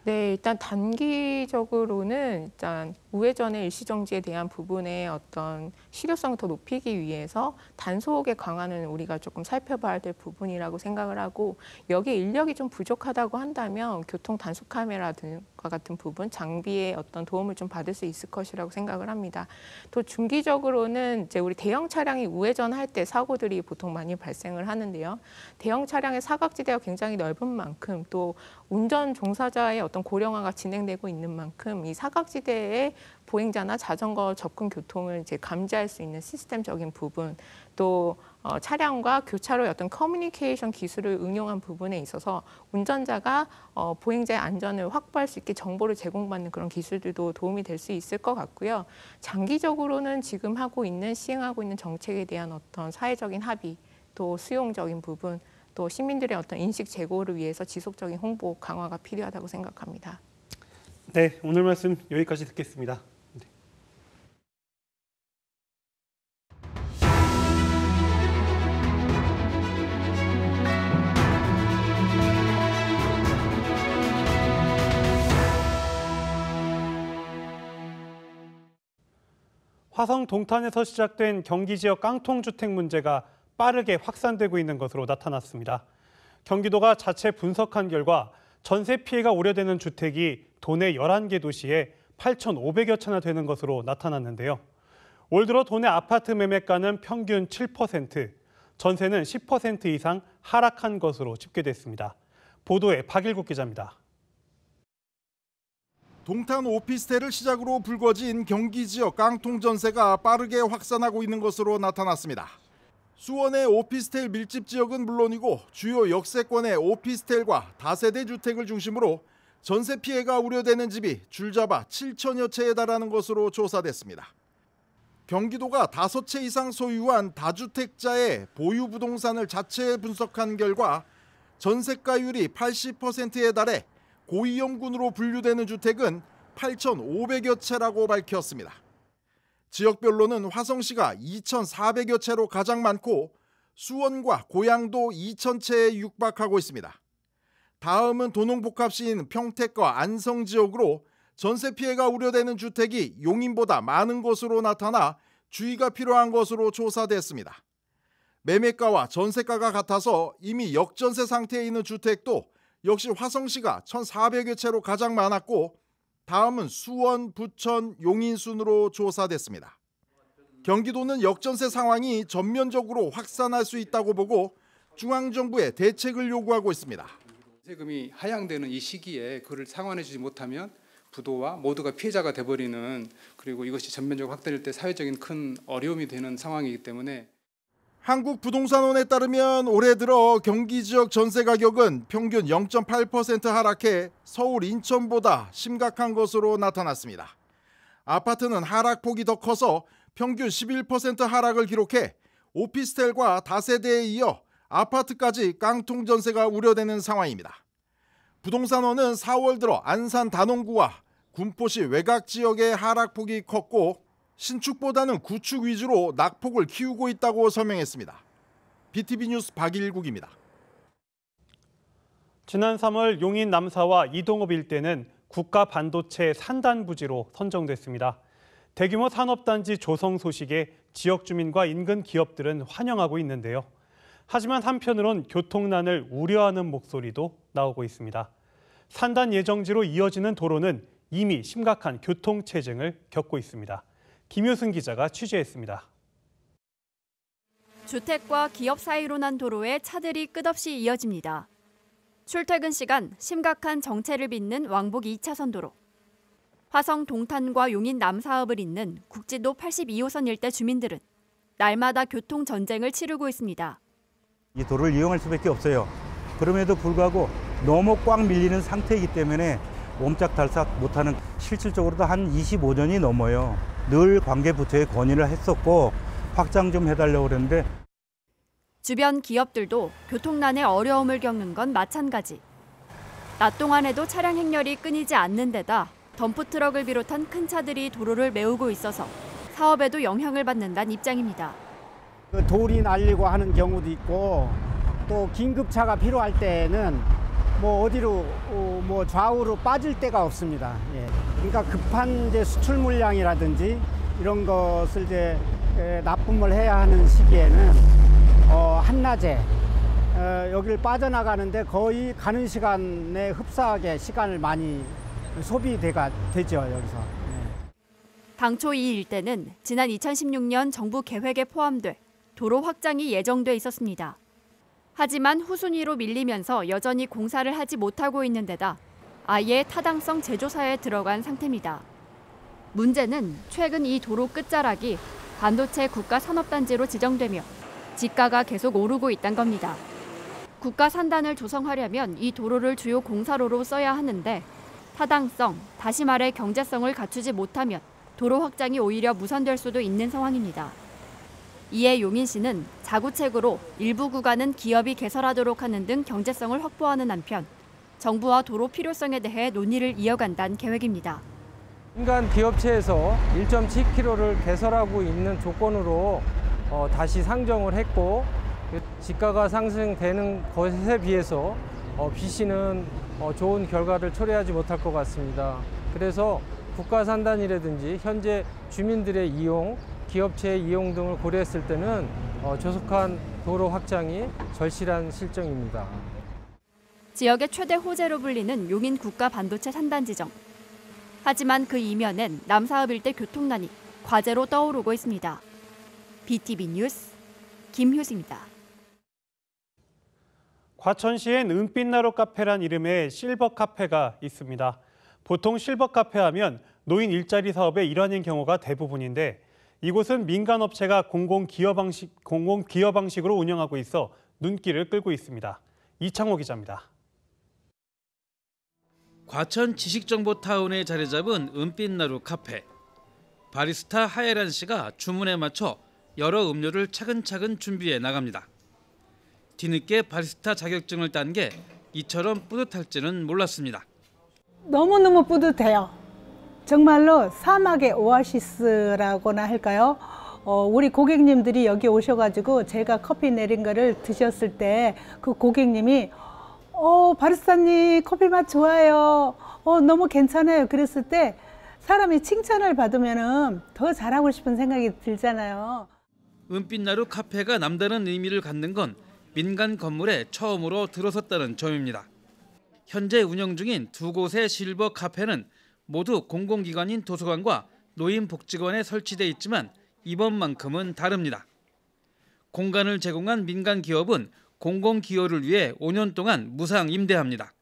네, 일단 단기적으로는 일단 우회전의 일시정지에 대한 부분의 어떤 실효성을 더 높이기 위해서 단속의 강화는 우리가 조금 살펴봐야 될 부분이라고 생각을 하고 여기에 인력이 좀 부족하다고 한다면 교통 단속 카메라 등과 같은 부분 장비의 어떤 도움을 좀 받을 수 있을 것이라고 생각을 합니다. 또 중기적으로는 이제 우리 대형 차량이 우회전할 때 사고들이 보통 많이 발생을 하는데요. 대형 차량의 사각지대가 굉장히 넓은 만큼 또 운전 종사자의 어떤 고령화가 진행되고 있는 만큼 이 사각지대에 보행자나 자전거 접근 교통을 이제 감지할 수 있는 시스템적인 부분, 또 차량과 교차로의 어떤 커뮤니케이션 기술을 응용한 부분에 있어서 운전자가 보행자의 안전을 확보할 수 있게 정보를 제공받는 그런 기술들도 도움이 될 수 있을 것 같고요. 장기적으로는 지금 시행하고 있는 정책에 대한 어떤 사회적인 합의, 또 수용적인 부분, 또 시민들의 어떤 인식 제고를 위해서 지속적인 홍보 강화가 필요하다고 생각합니다. 네, 오늘 말씀 여기까지 듣겠습니다. 네. 화성 동탄에서 시작된 경기 지역 깡통주택 문제가 빠르게 확산되고 있는 것으로 나타났습니다. 경기도가 자체 분석한 결과 전세 피해가 우려되는 주택이 도내 11개 도시에 8,500여 채나 되는 것으로 나타났는데요. 올 들어 도내 아파트 매매가는 평균 7%, 전세는 10% 이상 하락한 것으로 집계됐습니다. 보도에 박일국 기자입니다. 동탄 오피스텔을 시작으로 불거진 경기 지역 깡통 전세가 빠르게 확산하고 있는 것으로 나타났습니다. 수원의 오피스텔 밀집 지역은 물론이고 주요 역세권의 오피스텔과 다세대 주택을 중심으로 전세 피해가 우려되는 집이 줄잡아 7천여 채에 달하는 것으로 조사됐습니다. 경기도가 5채 이상 소유한 다주택자의 보유 부동산을 자체 분석한 결과 전세가율이 80%에 달해 고위험군으로 분류되는 주택은 8,500여 채라고 밝혔습니다. 지역별로는 화성시가 2,400여 채로 가장 많고 수원과 고양도 2,000채에 육박하고 있습니다. 다음은 도농복합시인 평택과 안성 지역으로 전세 피해가 우려되는 주택이 용인보다 많은 것으로 나타나 주의가 필요한 것으로 조사됐습니다. 매매가와 전세가가 같아서 이미 역전세 상태에 있는 주택도 역시 화성시가 1,400여 채로 가장 많았고 다음은 수원, 부천, 용인 순으로 조사됐습니다. 경기도는 역전세 상황이 전면적으로 확산할 수 있다고 보고 중앙정부에 대책을 요구하고 있습니다. 세금이 하향되는 이 시기에 그를 상환해 주지 못하면 부도와 모두가 피해자가 돼버리는, 그리고 이것이 전면적으로 확대될 때 사회적인 큰 어려움이 되는 상황이기 때문에 한국부동산원에 따르면 올해 들어 경기 지역 전세 가격은 평균 0.8% 하락해 서울, 인천보다 심각한 것으로 나타났습니다. 아파트는 하락폭이 더 커서 평균 11% 하락을 기록해 오피스텔과 다세대에 이어 아파트까지 깡통 전세가 우려되는 상황입니다. 부동산원은 4월 들어 안산 단원구와 군포시 외곽 지역의 하락폭이 컸고 신축보다는 구축 위주로 낙폭을 키우고 있다고 설명했습니다. BTV 뉴스 박일국입니다. 지난 3월 용인 남사와 이동읍 일대는 국가 반도체 산단 부지로 선정됐습니다. 대규모 산업단지 조성 소식에 지역 주민과 인근 기업들은 환영하고 있는데요. 하지만 한편으론 교통난을 우려하는 목소리도 나오고 있습니다. 산단 예정지로 이어지는 도로는 이미 심각한 교통체증을 겪고 있습니다. 김효승 기자가 취재했습니다. 주택과 기업 사이로 난 도로에 차들이 끝없이 이어집니다. 출퇴근 시간 심각한 정체를 빚는 왕복 2차선 도로. 화성 동탄과 용인 남사읍을 잇는 국지도 82호선 일대 주민들은 날마다 교통 전쟁을 치르고 있습니다. 이 도로를 이용할 수밖에 없어요. 그럼에도 불구하고 너무 꽉 밀리는 상태이기 때문에 옴짝달싹 못하는, 실질적으로도 한 25년이 넘어요. 늘 관계부처에 건의를 했었고 확장 좀 해달라고 그랬는데 주변 기업들도 교통난에 어려움을 겪는 건 마찬가지. 낮 동안에도 차량 행렬이 끊이지 않는 데다 덤프트럭을 비롯한 큰 차들이 도로를 메우고 있어서 사업에도 영향을 받는다는 입장입니다. 돌이 날리고 하는 경우도 있고 또 긴급차가 필요할 때는 뭐 어디로 뭐 좌우로 빠질 데가 없습니다. 예. 그러니까 급한 이제 수출 물량이라든지 이런 것을 이제 납품을 해야 하는 시기에는 한낮에 여기를 빠져나가는데 거의 가는 시간에 흡사하게 시간을 많이 소비가 되죠, 여기서. 예. 당초 이 일대는 지난 2016년 정부 계획에 포함돼 도로 확장이 예정돼 있었습니다. 하지만 후순위로 밀리면서 여전히 공사를 하지 못하고 있는 데다 아예 타당성 재조사에 들어간 상태입니다. 문제는 최근 이 도로 끝자락이 반도체 국가 산업단지로 지정되며 지가가 계속 오르고 있다는 겁니다. 국가 산단을 조성하려면 이 도로를 주요 공사로로 써야 하는데 타당성, 다시 말해 경제성을 갖추지 못하면 도로 확장이 오히려 무산될 수도 있는 상황입니다. 이에 용인시는 자구책으로 일부 구간은 기업이 개설하도록 하는 등 경제성을 확보하는 한편 정부와 도로 필요성에 대해 논의를 이어간다는 계획입니다. 민간 기업체에서 1.7km를 개설하고 있는 조건으로 다시 상정을 했고 지가가 상승되는 것에 비해서 B씨는 좋은 결과를 초래하지 못할 것 같습니다. 그래서 국가산단이라든지 현재 주민들의 이용, 기업체의 이용 등을 고려했을 때는 조속한 도로 확장이 절실한 실정입니다. 지역의 최대 호재로 불리는 용인 국가 반도체 산단 지정. 하지만 그 이면엔 남사읍 일대 교통난이 과제로 떠오르고 있습니다. BTV 뉴스 김효승입니다. 과천시엔 은빛나루 카페란 이름의 실버 카페가 있습니다. 보통 실버 카페 하면 노인 일자리 사업의 일환인 경우가 대부분인데 이곳은 민간업체가 공공기여 방식으로 운영하고 있어 눈길을 끌고 있습니다. 이창호 기자입니다. 과천 지식정보타운에 자리 잡은 은빛나루 카페. 바리스타 하예란 씨가 주문에 맞춰 여러 음료를 차근차근 준비해 나갑니다. 뒤늦게 바리스타 자격증을 딴 게 이처럼 뿌듯할지는 몰랐습니다. 너무너무 뿌듯해요. 정말로 사막의 오아시스라고나 할까요? 우리 고객님들이 여기 오셔가지고 제가 커피 내린 거를 드셨을 때 그 고객님이 바리스타님 커피 맛 좋아요. 너무 괜찮아요. 그랬을 때 사람이 칭찬을 받으면 더 잘하고 싶은 생각이 들잖아요. 은빛나루 카페가 남다른 의미를 갖는 건 민간 건물에 처음으로 들어섰다는 점입니다. 현재 운영 중인 두 곳의 실버 카페는 모두 공공기관인 도서관과 노인복지관에 설치돼 있지만 이번만큼은 다릅니다. 공간을 제공한 민간 기업은 공공기여를 위해 5년 동안 무상 임대합니다.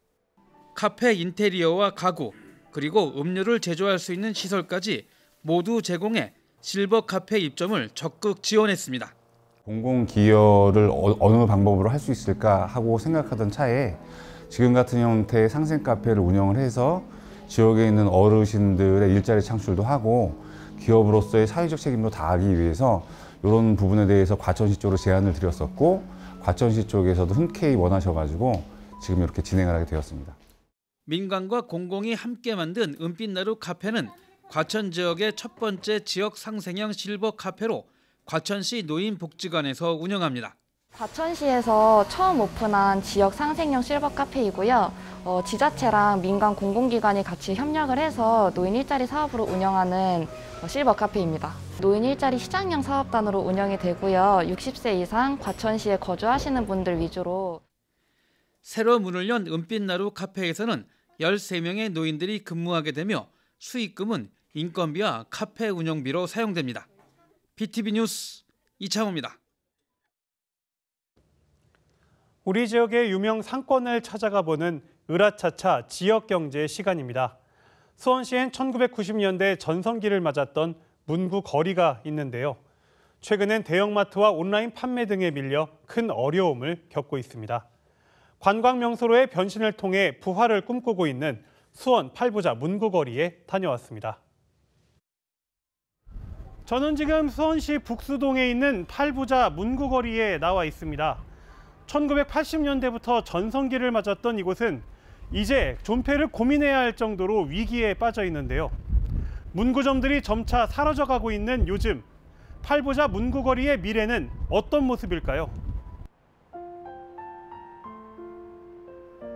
카페 인테리어와 가구, 그리고 음료를 제조할 수 있는 시설까지 모두 제공해 실버 카페 입점을 적극 지원했습니다. 공공기여를 어느 방법으로 할 수 있을까 하고 생각하던 차에 지금 같은 형태의 상생 카페를 운영을 해서 지역에 있는 어르신들의 일자리 창출도 하고 기업으로서의 사회적 책임도 다하기 위해서 이런 부분에 대해서 과천시 쪽으로 제안을 드렸었고 과천시 쪽에서도 흔쾌히 원하셔가지고 지금 이렇게 진행을 하게 되었습니다. 민간과 공공이 함께 만든 은빛나루 카페는 과천 지역의 첫 번째 지역 상생형 실버 카페로 과천시 노인복지관에서 운영합니다. 과천시에서 처음 오픈한 지역 상생형 실버 카페이고요. 지자체랑 민간 공공기관이 같이 협력을 해서 노인 일자리 사업으로 운영하는 실버 카페입니다. 노인 일자리 시장형 사업단으로 운영이 되고요. 60세 이상 과천시에 거주하시는 분들 위주로. 새로 문을 연 은빛나루 카페에서는 13명의 노인들이 근무하게 되며 수익금은 인건비와 카페 운영비로 사용됩니다. BTV 뉴스 이창호입니다. 우리 지역의 유명 상권을 찾아가 보는 으라차차 지역경제 시간입니다. 수원시엔 1990년대 전성기를 맞았던 문구 거리가 있는데요. 최근엔 대형마트와 온라인 판매 등에 밀려 큰 어려움을 겪고 있습니다. 관광 명소로의 변신을 통해 부활을 꿈꾸고 있는 수원 팔부자 문구거리에 다녀왔습니다. 저는 지금 수원시 북수동에 있는 팔부자 문구거리에 나와 있습니다. 1980년대부터 전성기를 맞았던 이곳은 이제 존폐를 고민해야 할 정도로 위기에 빠져 있는데요. 문구점들이 점차 사라져가고 있는 요즘, 팔부자 문구거리의 미래는 어떤 모습일까요?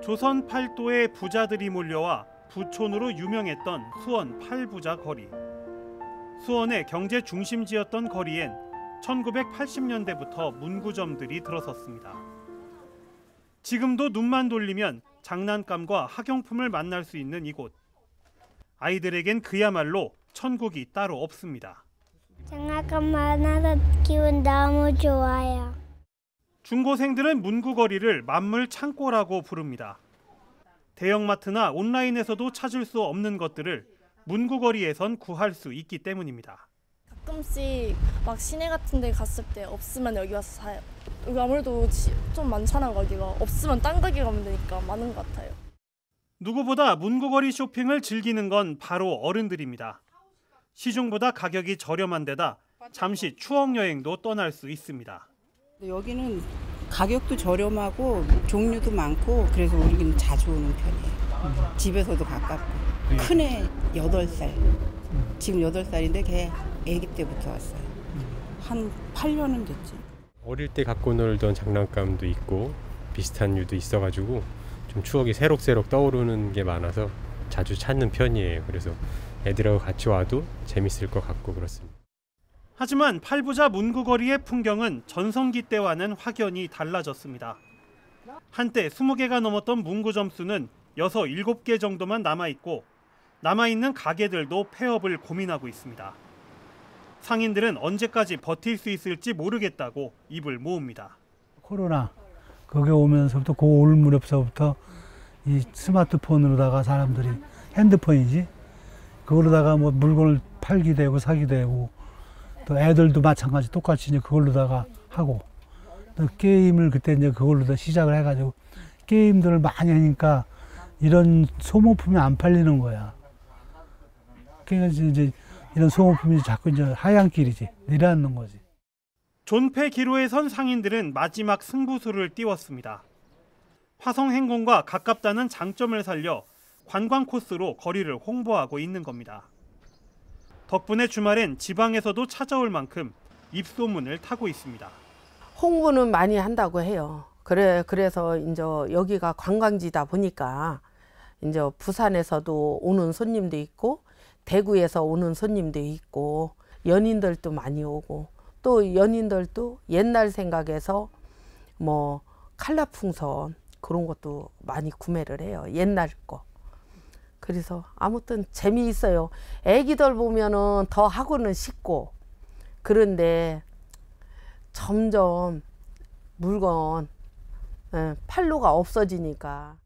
조선 팔도의 부자들이 몰려와 부촌으로 유명했던 수원 팔부자 거리. 수원의 경제 중심지였던 거리엔 1980년대부터 문구점들이 들어섰습니다. 지금도 눈만 돌리면 장난감과 학용품을 만날 수 있는 이곳. 아이들에겐 그야말로 천국이 따로 없습니다. 장난감 많아서 기분 너무 좋아요. 중고생들은 문구거리를 만물 창고라고 부릅니다. 대형마트나 온라인에서도 찾을 수 없는 것들을 문구거리에선 구할 수 있기 때문입니다. 가끔씩 막 시내 같은 데 갔을 때 없으면 여기 와서 사요. 여기 아무래도 좀 많잖아요, 가게가. 없으면 딴 가게 가면 되니까 많은 것 같아요. 누구보다 문구거리 쇼핑을 즐기는 건 바로 어른들입니다. 시중보다 가격이 저렴한 데다 잠시 추억여행도 떠날 수 있습니다. 여기는 가격도 저렴하고 종류도 많고 그래서 우리는 자주 오는 편이에요. 집에서도 가깝고. 큰애 8살, 지금 8살인데 걔 아기 때부터 왔어요. 한 8년은 됐지. 어릴 때 갖고 놀던 장난감도 있고 비슷한 류도 있어가지고 좀 추억이 새록새록 떠오르는 게 많아서 자주 찾는 편이에요. 그래서 애들하고 같이 와도 재밌을 것 같고 그렇습니다. 하지만 팔부자 문구거리의 풍경은 전성기 때와는 확연히 달라졌습니다. 한때 20개가 넘었던 문구점 수는 6, 7개 정도만 남아있고 남아있는 가게들도 폐업을 고민하고 있습니다. 상인들은 언제까지 버틸 수 있을지 모르겠다고 입을 모읍니다. 코로나 거기 오면서부터 그 올 무렵서부터 이 스마트폰으로다가 사람들이 핸드폰이지 그걸로다가 뭐 물건을 팔기도 하고 사기도 하고 또 애들도 마찬가지 똑같이 이제 그걸로다가 하고 또 게임을 그때 이제 그걸로다 시작을 해가지고 게임들을 많이 하니까 이런 소모품이 안 팔리는 거야. 그래서 이제 이런 소모품이 자꾸 이제 하향길이지 내려앉는 거지. 존폐 기로에 선 상인들은 마지막 승부수를 띄웠습니다. 화성 행궁과 가깝다는 장점을 살려 관광 코스로 거리를 홍보하고 있는 겁니다. 덕분에 주말엔 지방에서도 찾아올 만큼 입소문을 타고 있습니다. 홍보는 많이 한다고 해요. 그래서 이제 여기가 관광지다 보니까 이제 부산에서도 오는 손님도 있고 대구에서 오는 손님도 있고 연인들도 많이 오고 또 연인들도 옛날 생각에서 뭐 칼라풍선 그런 것도 많이 구매를 해요. 옛날 거. 그래서 아무튼 재미있어요. 애기들 보면은 더 하고는 싶고 그런데 점점 물건 판로가 없어지니까.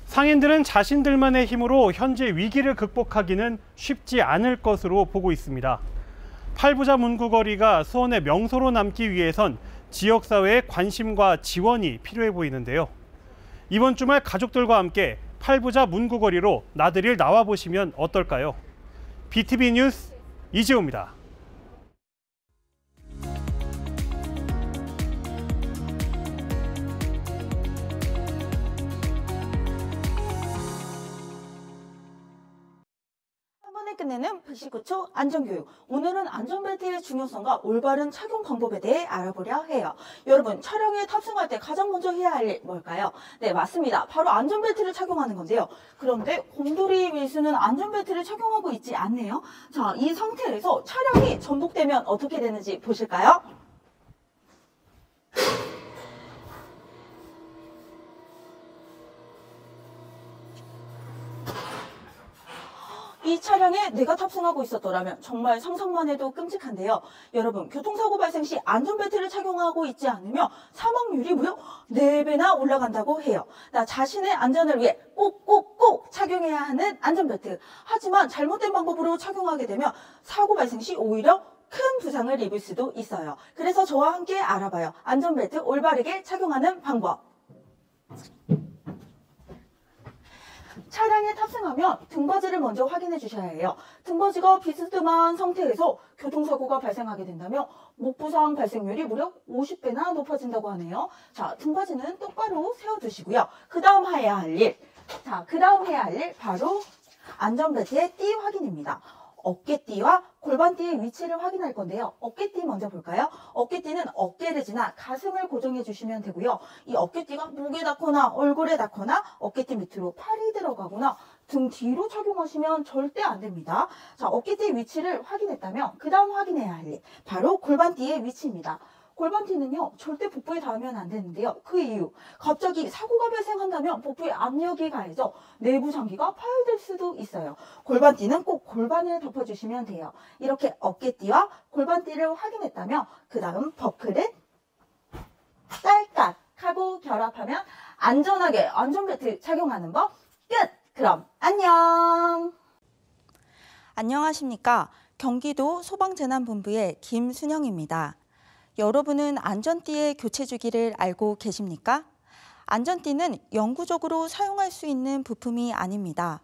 상인들은 자신들만의 힘으로 현재 위기를 극복하기는 쉽지 않을 것으로 보고 있습니다. 팔부자 문구거리가 수원의 명소로 남기 위해선 지역사회의 관심과 지원이 필요해 보이는데요. 이번 주말 가족들과 함께 팔부자 문구거리로 나들이를 나와보시면 어떨까요? BTV 뉴스 이재호입니다. 끝내는 119초 안전교육. 오늘은 안전벨트의 중요성과 올바른 착용 방법에 대해 알아보려 해요. 여러분, 차량에 탑승할 때 가장 먼저 해야 할 일 뭘까요? 네, 맞습니다. 바로 안전벨트를 착용하는 건데요. 그런데 곰돌이 밀수는 안전벨트를 착용하고 있지 않네요. 자, 이 상태에서 차량이 전복되면 어떻게 되는지 보실까요? 이 차량에 내가 탑승하고 있었더라면 정말 상상만 해도 끔찍한데요. 여러분, 교통사고 발생 시 안전벨트를 착용하고 있지 않으면 사망률이 무려 4배나 올라간다고 해요. 나 자신의 안전을 위해 꼭 착용해야 하는 안전벨트. 하지만 잘못된 방법으로 착용하게 되면 사고 발생 시 오히려 큰 부상을 입을 수도 있어요. 그래서 저와 함께 알아봐요. 안전벨트 올바르게 착용하는 방법. 차량에 탑승하면 등받이를 먼저 확인해 주셔야 해요. 등받이가 비스듬한 상태에서 교통사고가 발생하게 된다면 목부상 발생률이 무려 50배나 높아진다고 하네요. 자, 등받이는 똑바로 세워두시고요. 그 다음 해야 할 일. 자, 그 다음 해야 할 일 바로 안전벨트의 띠 확인입니다. 어깨띠와 골반띠의 위치를 확인할 건데요. 어깨띠 먼저 볼까요? 어깨띠는 어깨를 지나 가슴을 고정해 주시면 되고요. 이 어깨띠가 목에 닿거나 얼굴에 닿거나 어깨띠 밑으로 팔이 들어가거나 등 뒤로 착용하시면 절대 안 됩니다. 자, 어깨띠의 위치를 확인했다면 그 다음 확인해야 할 일, 바로 골반띠의 위치입니다. 골반띠는요, 절대 복부에 닿으면 안 되는데요. 그 이유, 갑자기 사고가 발생한다면 복부에 압력이 가해져 내부 장기가 파열될 수도 있어요. 골반띠는 꼭 골반을 덮어주시면 돼요. 이렇게 어깨띠와 골반띠를 확인했다면 그 다음 버클은 딸깍 하고 결합하면 안전하게 안전벨트 착용하는 법 끝! 그럼 안녕! 안녕하십니까. 경기도 소방재난본부의 김순영입니다. 여러분은 안전띠의 교체 주기를 알고 계십니까? 안전띠는 영구적으로 사용할 수 있는 부품이 아닙니다.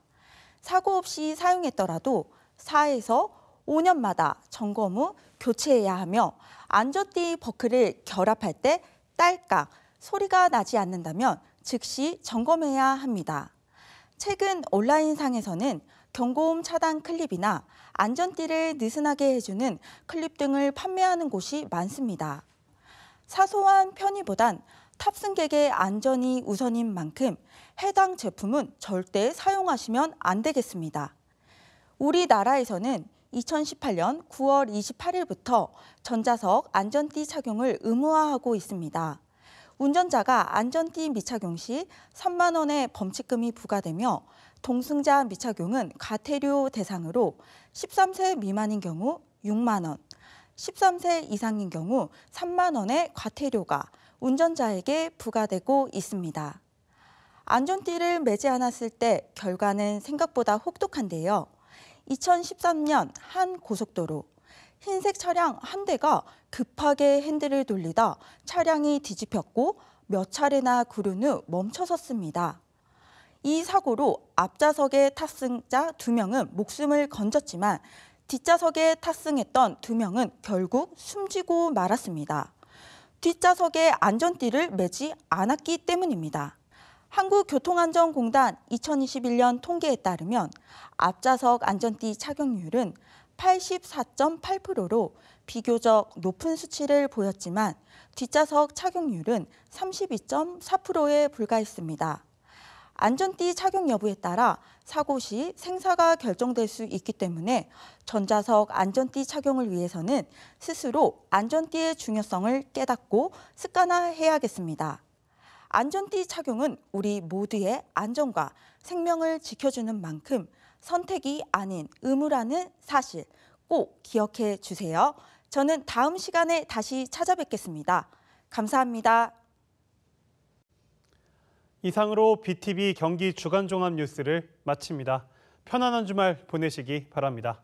사고 없이 사용했더라도 4에서 5년마다 점검 후 교체해야 하며 안전띠 버클을 결합할 때 딸깍 소리가 나지 않는다면 즉시 점검해야 합니다. 최근 온라인상에서는 경고음 차단 클립이나 안전띠를 느슨하게 해주는 클립 등을 판매하는 곳이 많습니다. 사소한 편의보단 탑승객의 안전이 우선인 만큼 해당 제품은 절대 사용하시면 안 되겠습니다. 우리나라에서는 2018년 9월 28일부터 전자석 안전띠 착용을 의무화하고 있습니다. 운전자가 안전띠 미착용 시 3만 원의 범칙금이 부과되며 동승자 미착용은 과태료 대상으로 13세 미만인 경우 6만 원, 13세 이상인 경우 3만 원의 과태료가 운전자에게 부과되고 있습니다. 안전띠를 매지 않았을 때 결과는 생각보다 혹독한데요. 2013년 한 고속도로 흰색 차량 한 대가 급하게 핸들을 돌리다 차량이 뒤집혔고 몇 차례나 구른 후 멈춰섰습니다. 이 사고로 앞좌석의 탑승자 2명은 목숨을 건졌지만 뒷좌석에 탑승했던 2명은 결국 숨지고 말았습니다. 뒷좌석에 안전띠를 매지 않았기 때문입니다. 한국교통안전공단 2021년 통계에 따르면 앞좌석 안전띠 착용률은 84.8%로 비교적 높은 수치를 보였지만 뒷좌석 착용률은 32.4%에 불과했습니다. 안전띠 착용 여부에 따라 사고 시 생사가 결정될 수 있기 때문에 전좌석 안전띠 착용을 위해서는 스스로 안전띠의 중요성을 깨닫고 습관화해야겠습니다. 안전띠 착용은 우리 모두의 안전과 생명을 지켜주는 만큼 선택이 아닌 의무라는 사실 꼭 기억해 주세요. 저는 다음 시간에 다시 찾아뵙겠습니다. 감사합니다. 이상으로 BTV 경기 주간 종합 뉴스를 마칩니다. 편안한 주말 보내시기 바랍니다.